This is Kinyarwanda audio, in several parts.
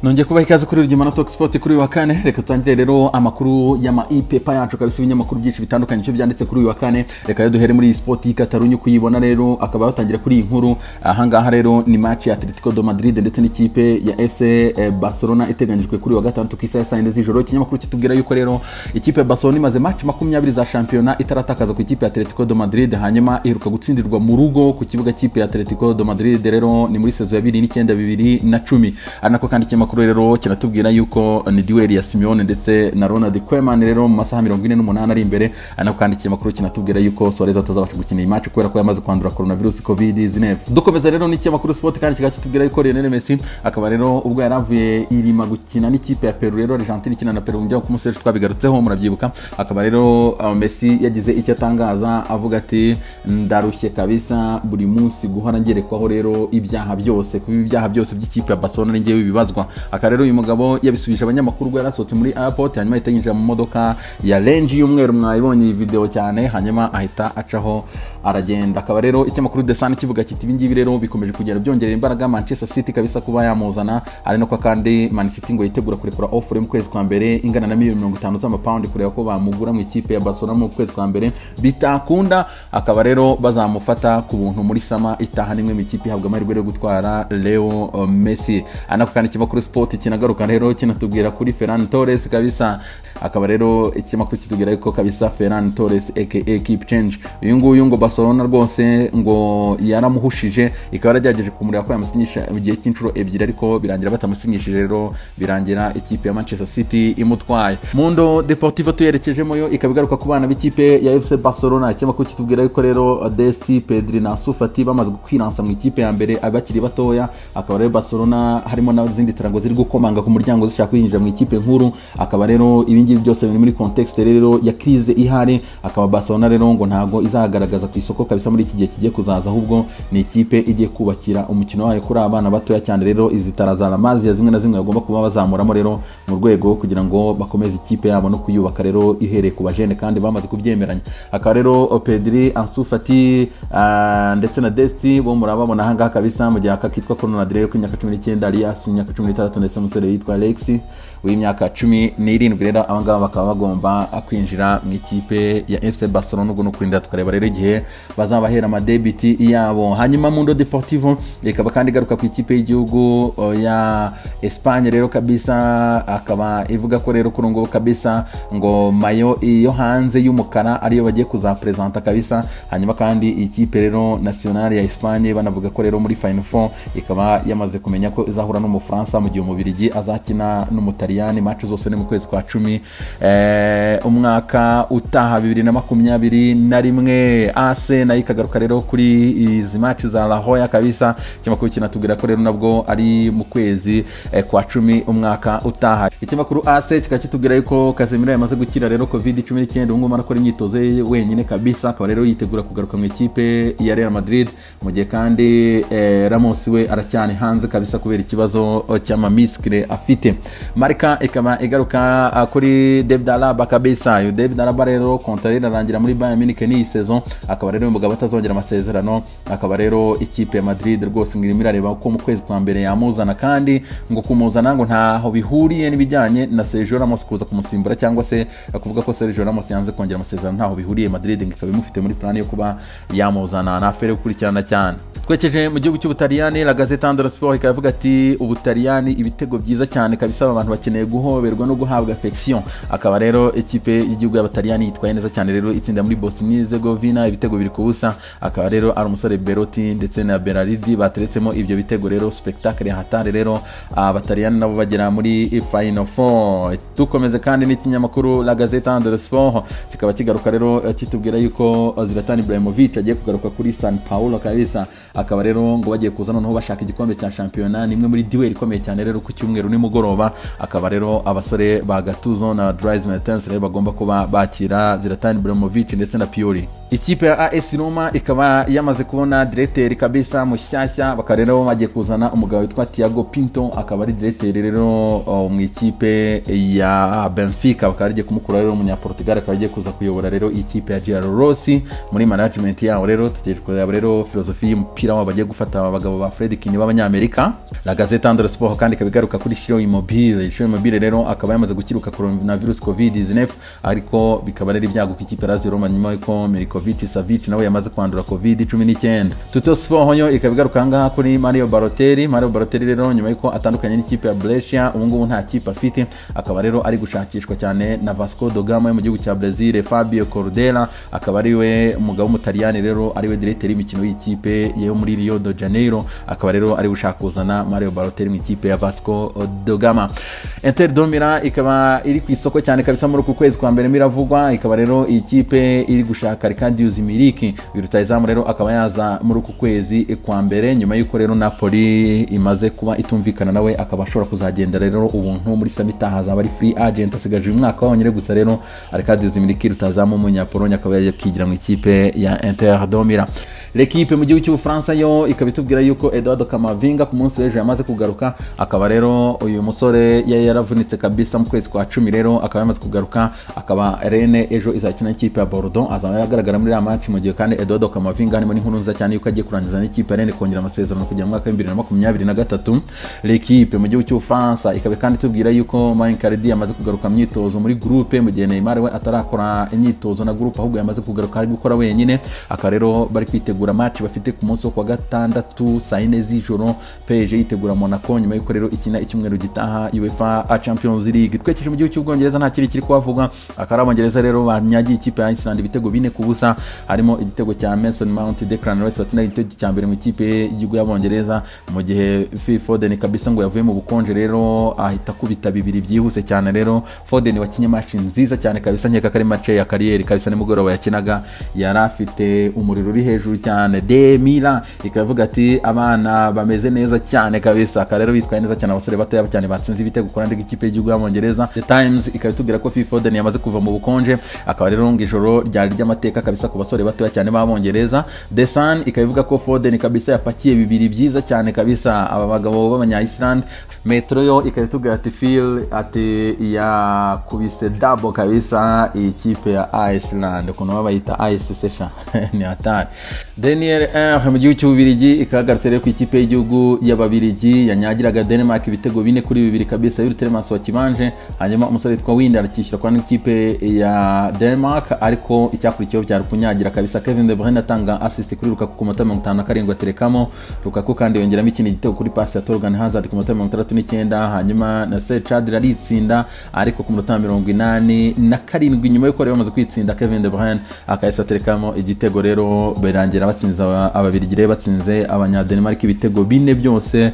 Nongeye kubaha ikaze kuri Rugimana Talk Sport kuri uyu wa kane. Reka tutangire rero amakuru y'ama ipepa yacu kabisa, ibinyamakuru byinshi bitandukanye cyo byanditse kuri uyu wa kane. Reka duhere muri Sport Catalunya kuyibona rero akaba batangira kuri iyi nkuru. Ahangaha rero ni match ya Atletico de Madrid ndetse n'ikipe ya FC Barcelona iteganyijwe kuri uyu wa gatandatu ku isaha ya 9 z'ijoro. Ikinyamakuru kitubwira yuko rero ikipe ya Barcelona imaze match 20 za shampiyona itaratakaza ku ikipe ya Atletico de Madrid, hanyuma iheruka gutsindirwa mu rugo ku kibuga kipe ya Atletico de Madrid rero ni muri saison ya 2009-2010. Anako kandi ikinyamakuru rero kinatubwira yuko ni duel ya Simeone ndetse na Ronald Koeman rero mu masaha 48 ari imbere. Anako kandi ikinyamakuru kinatubwira yuko Suarez atazabasha gukina iyi match kubera ko yamaze kwandura coronavirus COVID-19. Dukomeza rero n'ikinyamakuru Sport kandi kikatubwira yuko Lionel Messi akaba rero ubwo yaravuye irima gukina n'ikipe ya Peru rero Argentina ikina na Peru mu ku munsi twabigarutseho murabyibuka. Akaba rero Messi yagize icyo atangaza avuga ati ndarushye kabisa buri munsi guhora ngerekwaho rero ibyaha byose by'ikipe ya Barcelona ngiye bibazwa. Aka rero uyu mugabo yabisubije abanyamakuru ngo yarasohotse muri airport, hanyuma ahita yinjira mu modoka ya Range y'umweru, mwayibonye iyi video cyane, hanyuma ahita acaho aragenda. Akaba rero ikinyamakuru The Sun kivuga kiti ibingibi rero bikomeje kugenda byongerera imbaraga Manchester City kabisa kuba yamuzana, ari no kwa kandi Man City ngo yitegura kurekura offer mu kwezi kwa mbere ingana na $50 z'amapaundi kureba ko bamugura mu ikipe ya Barcelona mu kwezi kwa mbere. Bitakunda akaba rero bazamufata ku buntu muri sama itaha nimwe mu ikipe ihabwa amahirwe yo gutwara Leo Messi. Anako kandi ikinyamakuru Sport kinagaruka rero kinatubwira kuri Ferran Torres kabisa. Akaba rero ikinyamakuru kitubwira yuko kabisa Ferran Torres aka Keep Change uyu nguyu ngo Barcelona rwose ngo yaramuhushije, ikaba yaragerageje kumureba ko yamusinyisha mu gihe cy'inshuro ebyiri ariko birangira batamusinyishije, rero birangira ikipe ya Manchester City imutwaye. Mundo Deportivo tuyerekejemo yo ikabigaruka ku bana b'ikipe ya FC Barcelona. Ikinyamakuru kitubwira yuko rero Desti, Pedri na Ansu Fati bamaze kwiransa mu ikipe ya mbere abakiri batoya. Akaba rero Barcelona harimo n'izindi tarango ziri gukomanga ku muryango zishaka kwinjira mu ikipe nkuru. Akaba rero ibingibi byose biri muri context rero ya crise ihari. Akaba Barcelona rero ngo ntago izagaragaza ku isoko kabisa muri iki gihe kigiye kuzaza, ahubwo ni ikipe igiye kubakira umukino wayo kuri abana batoya cyane. Rero izitaraza amazi ya zimwe na zimwe bagomba kuba bazamuramo rero mu rwego kugira ngo bakomeze ikipe yabo no kuyubaka rero ihereye ku bajene kandi bamaze kubyemeranya. Akaba rero Pedri, Ansu Fati ndetse na Desti bo murababona ahangaha kabisa mu gihe akitwa Ronald rero ku myaka 19, Alias imyaka 16 ndetse umusore yitwa Alexi w'imyaka 17 rero abangaba bakaba bagomba kwinjira mu ikipe ya FC Barcelona ubwo no kurinda tukareba rero igihe bazabahera amadebiti yabo. Hanyuma Mundo Deportivo ikaba kandi garuka ku ikipe y'igihugu ya Espagne rero kabisa, akaba ivuga ko rero kuri ngo kabisa ngo mayo iyo hanze y'umukara ariyo bagiye kuzapresenta kabisa. Hanyuma kandi ikipe rero nationale ya Espagne banavuga ko rero muri Final Four ikaba yamaze kumenya ko izahura no mu France mu gihe umubirigi azakina n'umutaliyani match zose ni mu kwezi kwa 10 umwaka utaha 2021. AC nayo ikagaruka rero kuri izi match za La Roya kabisa. Ikinyamakuru kinatubwira ko rero nabwo ari mu kwezi kwa 10 umwaka utaha. Ikinyamakuru AC kikatubwira yuko Casemiro yamaze gukira rero COVID-19 ngo marakora imyitozo wenyine kabisa. Akaba rero yitegura kugaruka mu ikipe ya Real Madrid mu gihe kandi Ramos we aracyane hanze kabisa kubera ikibazo cy'amamiskre afite. Marca ikaba igaruka kuri David Alaba kabisa. David Alaba rero contrat irarangira muri Bayern Munich ni saison. Akaba rero umugabo atazongera amasezerano. Akaba rero ikipe ya Madrid rwose ngirimo irareba uko mu kwezi kwa mbere yamuzana, kandi ngo kumuzana ngo ntaho bihuriye n'ibijyanye na Sergio Ramos kuza kumusimbura cyangwa se kuvuga ko Sergio Ramos yanze kongera amasezerano ntaho bihuriye. Madrid ikaba imufite muri plan yo kuba yamuzana na afere gukurikirana cyane. Twekeje mu gihugu cy'Ubutaliyani, La Gazzetta dello Sport ikavuga ati Ubutaliyani ibitego byiza cyane kabisa, abantu bakeneye guhoberwa no guhabwa affection. Akaba rero ikipe y'igihugu y'Abataliyani yitwaye neza cyane rero itsinda muri Bosnia Herzegovina ibitego 2-0. Akaba rero ari umusore Belotti ndetse na Berardi bateretsemo ibyo bitego rero spectacle hatari rero Abataliyani nabo bagera muri Final Four. Tukomeze kandi n'ikinyamakuru La Gazzetta dello Sport kikaba kigaruka rero kitubwira yuko Zlatan Ibrahimovic agiye kugaruka kuri San Paulo kabisa. Akaba rero ngo bagiye kuza noneho bashaka igikombe cya shampiyona, nimwe muri duel ikomeye cyane rero ku cyumweru nimugoroba. Akaba rero abasore ba Gattuso na Dries Mertens rero bagomba kuba bakira Zlatan Ibrahimovic ndetse na Pioli. ikipe ya AS Roma ikaba yamaze kubona directeur kabisa mushyashya, bakaba rero bagiye kuzana umugabo witwa Thiago Pinto, akaba ari directeur rero mu ikipe ya Benfica, bakaba bagiye kumukura rero umunyaportugal, akaba agiye kuza kuyobora rero ikipe ya Giancarlo Rossi muri management yabo. Rero tugiye kureba rero filosofi y'umupira wabo bagiye gufata abagabo ba Fredkin b'abanyamerika. La Gazzetta dello Sport kandi kabigaruka kuri Ciro Immobile rero akaba yamaze gukiruka coronavirus COVID-19, ariko bikaba rero ibyago ku ikipe ya Roma nyuma y'uko Savic nawe yamaze kwandura COVID-19. Tutto Sport honyo ikabigaruka ngaha kuri Mario Balotelli rero nyuma y'uko atandukanye n'ikipe ya Brescia, ubu ngubu nta kipe afite, akaba rero ari gushakishwa cyane na Vasco da Gama yo mu gihugu cya Brazil. Fabio Cordera akaba ari we umugabo w'umutaliyani rero ari we directeur y'imikino y'ikipe yo muri Rio de Janeiro, akaba rero ari gushaka kuzana Mario Balotelli mu ikipe ya Vasco da Gama. Inter de Milan ikaba iri ku isoko cyane kabisa muri uku kwezi kwa mbere miravugwa, ikaba rero iyi kipe iri gushaka Ricardo Miliki rutayizamu rero akaba yaza muri uku kwezi kwa mbere, nyuma y'uko rero Napoli imaze kuba itumvikana nawe, akaba ashobora kuzagenda rero ubuntu muri Samita hazaba ari free agent, asigaje umwaka wonyine gusa. rero Ricardo Miliki rutayizamu umunyapolonye akaba yagiye kwigira mu ikipe ya Inter de Milan. L'equipe mu gihugu cy'Ubufaransa yo ikaba itubwira yuko Eduardo Camavinga ku munsi w'ejo yamaze kugaruka, akaba rero uyu musore yaravunitse kabisa mu kwezi kwa 10, rero akaba yamaze kugaruka, akaba Rennes ejo izakina n'ikipe ya Bordeaux, azaba yagaragara muri ya match mu gihe kandi Eduardo Camavinga harimo n'inkuru nziza cyane yuko agiye kurangiza n'ikipe ya Rennes kongera amasezerano kujya mu mwaka wa 2023. L'equipe mu gihugu cy'Ubufaransa ikaba kandi itubwira yuko Icardi yamaze kugaruka mu myitozo muri groupe, mu gihe Neymar we atarakora imyitozo na groupe, ahubwo yamaze kugaruka ari gukora wenyine, akaba rero bari kwitegura match bafite ku munsi wa gatandatu saa 4 z'ijoro. PSG yitegura Monaco nyuma y'uko rero ikina icyumweru gitaha UEFA Champions League. Twekeje mu gihugu cy'Ubwongereza nta kiri kuhavuga, akaba Abongereza rero banyagiye ikipe ya Iceland ibitego 4-0, harimo igitego cya Mason Mount, Declan Rice watsinda igitego cya mbere mu ikipe y'igihugu y'Abongereza, mu gihe Phil Foden kabisa ngo yavuye mu bukonje rero ahita kubita bibiri byihuse cyane. Rero Foden wakinye match nziza cyane kabisa, nkeka kari match ya kariyeri kabisa, nimugoroba yakinaga yari afite umuriro uri hejuru cyane. De Milan ikavuga ati abana bameze neza cyane kabisa, akaba rero bitwaye neza cyane, abasore batoya cyane batsinze ibitego ku ruhande rw'ikipe y'igihugu y'Abongereza. The Times ikabitubwira ko Phil Foden yamaze kuva mu bukonje, akaba rero ngijoro ryari ry'amateka kabisa ku basore batoya cyane b'Abongereza. The Sun ikabivuga ko Foden kabisa yapakiye bibiri byiza cyane kabisa aba bagabo b'abanya Iceland. Metro yo ikabitubwira ati Phil ati yakubise double kabisa ikipe ya Iceland, ukuntu babayita Ice Session ni hatari. Daniel mu gihugu cy'Ububirigi ikagarutse rero ku ikipe y'igihugu y'Ababirigi yanyagiraga Denmark ibitego 4-2 kabisa, y'uru Telemans wa kibanje, hanyuma umusore witwa Wind arakishyura kwa n'ikipe ya Denmark, ariko icyakurikiyeho byari kunyagira kabisa. Kevin De Bruyne atanga assist kuri Lukaku ku munota 57 aterekamo, Lukaku kandi yongeramo ikindi gitego kuri pass ya Torgan Hazard ku munota 69, hanyuma na Chadli aritsinda ariko ku munota 87 nyuma y'uko rero bamaze kwitsinda Kevin De Bruyne akahise aterekamo igitego. Rero berangira batsinze Ababirigi rero batsinze abanyadenmark ibitego 4 byose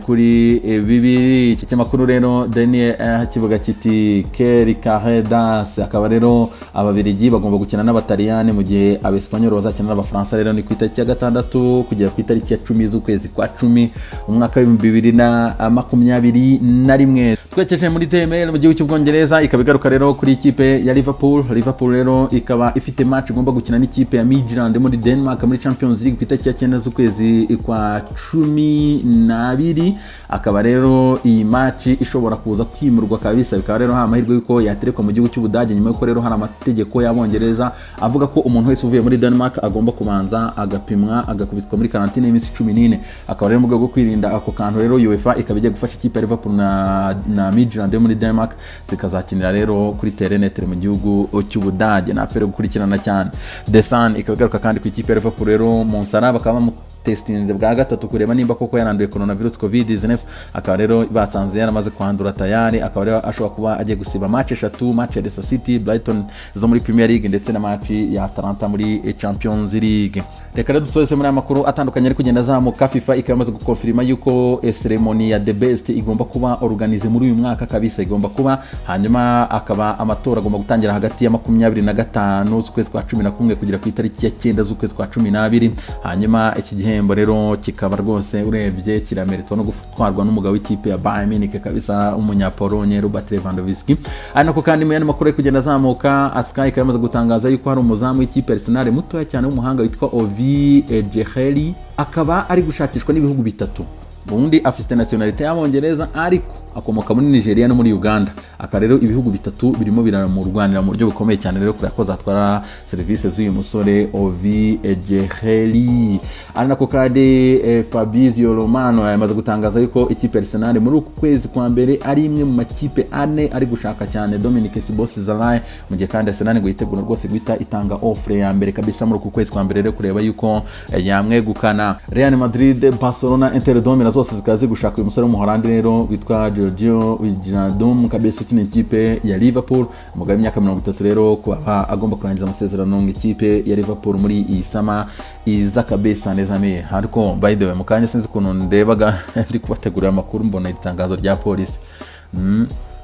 kuri 2. Iki makuru rero Daniel kivuga kiti Keri Carredas, akaba rero Ababirigi bagomba gukina n'Abataliyani mu gihe Abespanyol bazakina n'Abafaransa. Rero ni ku itariki ya 6 kugera ku itariki ya 10 z'ukwezi kwa 10 umwaka wa 2021. Twekeje muri TML mu gihugu cy'Ubwongereza ikabigaruka rero kuri ikipe ya Liverpool rero ikaba ifite match igomba gukina n'ikipe ya Midtjylland muri Denmark muri Champions League ku itariki ya 9 z'ukwezi kwa 12. akaba rero iyi match ishobora kuza kwimurwa kabisa, bikaba rero ha amahirwe yuko yaterekwa mu gihugu cy'Ubudage, nyuma yuko rero hari amategeko y'Abongereza avuga ko umuntu wese uvuye muri Denmark agomba kubanza agapimwa agakubitwa muri karantine y'iminsi 14. akaba rero mu rwego rwo kwirinda ako kantu rero UEFA ikaba igiye gufasha ikipe ya Liverpool na Midtjylland muri Denmark zikazakinira rero kuri terrenetre mu gihugu cy'Ubudage. na afere gukurikirana cyane. The Sun ikagaruka kandi ku ikipe ya Liverpool rero Monsara bakaba testinze bwa gatatu kureba nimba koko yaranduye coronavirus COVID-19, akaba rero basanze yaramaze kwandura tayari, akaba rero ashobora kuba agiye gusiba match 3, match ya Leicester City, Brighton zo muri Premier League ndetse na match ya Atalanta muri Champions League. Reka rero dusoze muri amakuru atandukanye ari kugenda zamuka. FIFA ikamaze gukonfirma yuko ceremony ya The Best igomba kuba organize muri uyu mwaka kabisa, igomba kuba, hanyuma akaba amatora agomba gutangira hagati ya 25 z'ukwezi kwa 11 kugera ku itariki ya 9 z'ukwezi kwa 12. hanyuma iki gihe gihembo rero kikaba rwose urebye kiramerito no gutwarwa n'umugabo w'ikipe ya Bayern Munich kabisa umunyapolonye Robert Lewandowski. Ari nako kandi mu yandi makuru ari kugenda azamuka, Sky ikaba yamaze gutangaza yuko hari umuzamu w'ikipe Arsenal mutoya cyane w'umuhanga witwa Ovi Ejeheli, akaba ari gushakishwa n'ibihugu bitatu. Ubundi afite nationalite y'Abongereza ariko akomoka muri Nigeria no muri Uganda. Aka rero ibihugu bitatu birimo biramurwanira mu buryo bukomeye cyane rero kugira ko zatwara service z'uyu musore Ovi Ejeheli. Ari nako kandi Fabrizio Romano yamaze gutangaza yuko ikipe Arsenal muri uku kwezi kwa mbere ari imwe mu makipe ane ari gushaka cyane Dominic Szoboszlai, mu gihe kandi Arsenal ngo yitegura rwose guhita itanga offer ya mbere kabisa muri uku kwezi kwa mbere rero kureba yuko yamwegukana. Real Madrid, Barcelona, Inter de Milan zose zikazi gushaka uyu musore w'umuholandi rero witwa Giorgio Wijnaldum kabisa ukina ikipe ya Liverpool, umugabo w'imyaka 30 rero kuba agomba kurangiza amasezerano n'ikipe ya Liverpool muri iyi sama iza kabisa neza me. Ariko by the way mukanya sinzi kuntu ndebaga ndi kubategurira amakuru mbona itangazo rya polisi.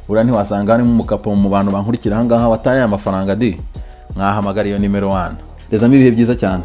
Ura ntiwasanga ari mu kapo mu bantu bankurikira hangaha wataye amafaranga di, mwahamagara iyo nimero 1. Reza ibihe byiza cyane.